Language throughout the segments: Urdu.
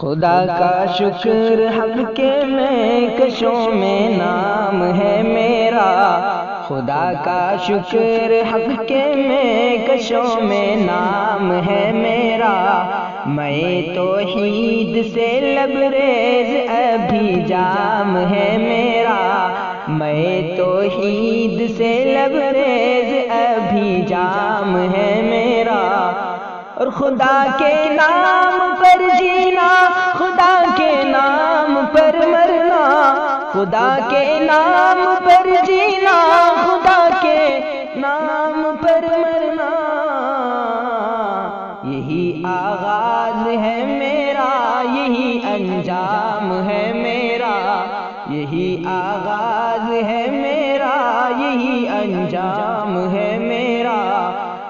خدا کا شکر حق کے میں کشوں میں نام ہے میرا، خدا کا شکر حق کے میں کشوں میں نام ہے میرا، میں توحید سے لبریز ابھی جام ہے میرا، میں توحید سے لبریز ابھی جام ہے میرا، اور خدا کے نام پر جینا، خدا کے نام پر مرنا، خدا کے نام پر جینا، خدا کے نام پر مرنا، یہی آغاز ہے میرا، یہی انجام ہے میرا، یہی آغاز ہے میرا، یہی انجام ہے میرا،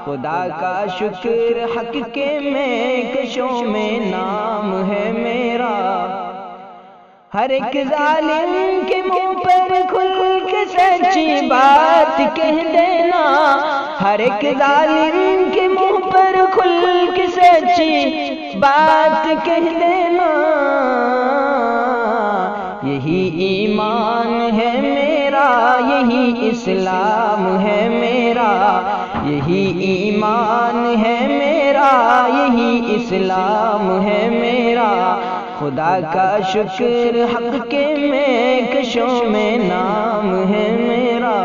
خدا کا شکر حق کے میں کشوں میں نام ہے میرا، ہر ایک ظالم کے منہ پر کھل کے سچی بات کہہ دینا، ہر ایک ظالم کے منہ پر کھل کے سچی بات کہہ دینا، یہی ایمان ہے میرا، یہی اسلام ہے میرا، یہی ایمان ہے میرا، یہی اسلام ہے میرا، خدا کا شکر حق کے میں کشوں میں نام ہے میرا،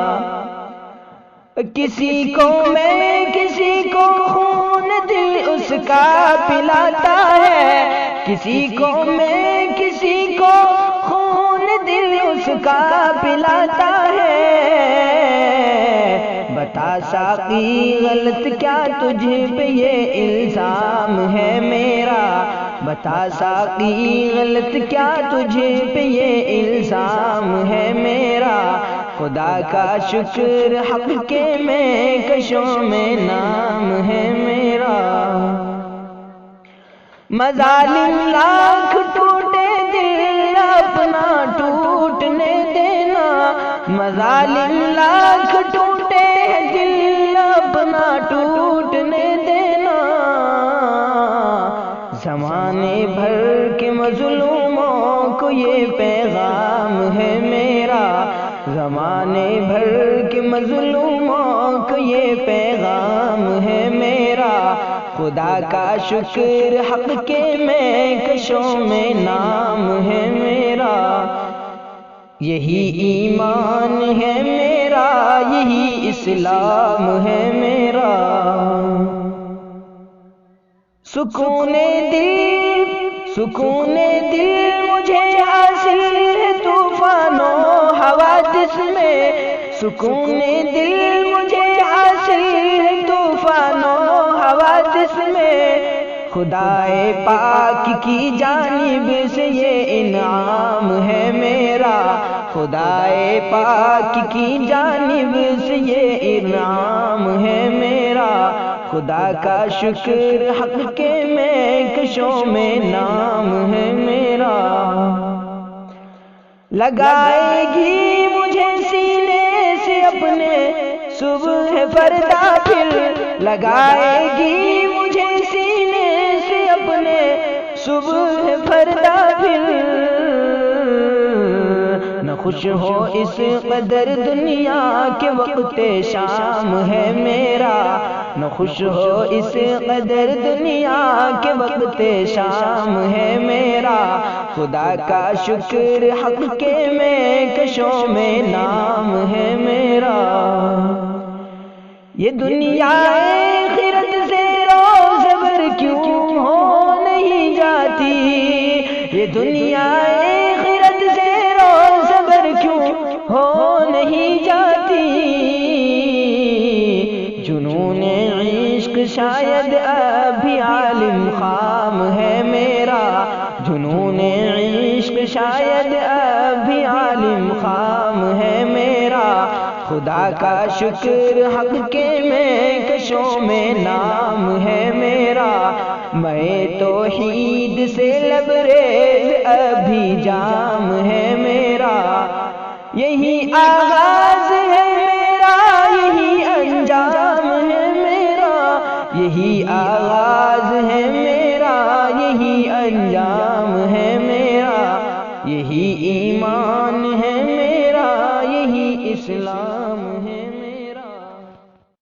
کسی کو میں کسی کو خون دل اس کا پلاتا ہے، کسی کو میں کسی کو خون دل اس کا پلاتا ہے، بتا ساقی غلط کیا تجھ پہ یہ الزام ہے میرا، بتا ساقی غلط کیا تجھ پہ یہ الزام ہے میرا، خدا کا شکر حق کے میں کشوں میں نام ہے میرا، مظالم لاکھ ٹوٹے دل اپنا ٹوٹنے دینا، مظالم لاکھ ٹوٹے دل اپنا ٹوٹنے دینا، زمانے بھر کے مظلوموں کو یہ پیغام ہے میرا، زمانے بھر کے مظلوموں کو یہ پیغام ہے میرا، خدا کا شکر حق کے میں کشوں میں نام ہے میرا، یہی ایمان ہے میرا، یہی اسلام ہے میرا، سکون دل سکون دل مجھے حاصل ہے طوفانوں حوادث میں، سکون دل مجھے حاصل ہے طوفانوں حوادث میں، خدائے پاک کی جانب سے یہ انعام ہے میرا، خدائے پاک کی جانب سے یہ انعام ہے میرا، خدا کا شکر حق کے میں کشوں میں نام ہے میرا، لگائے گی مجھے سینے سے اپنے صبح فردا پھر، لگائے گی مجھے سینے سے اپنے صبح فردا پھر، نہ خوش ہو اس قدر دنیا کے وقت شام ہے میرا، نہ خوش ہو اس قدر دنیا کے وقت شام ہے میرا، خدا کا شکر حق کے میں کشوں میں نام ہے میرا، یہ دنیا آخرت سے روزبر کیوں ہو نہیں جاتی، یہ دنیا آخرت سے روزبر کیوں ہو نہیں جاتی، جنون عشق شاید ابھی عالم خام ہے میرا، جنون عشق شاید ابھی عالم خام ہے میرا، خدا کا شکر حق کے میں کشوں میں نام ہے میرا، میں توحید سے لبریز ابھی جام ہے میرا، یہی آغاز ہے میرا، یہی انجام ہے میرا، یہی آغاز ہے میرا، یہی انجام یہی ایمان ہے میرا، یہی اسلام ہے میرا۔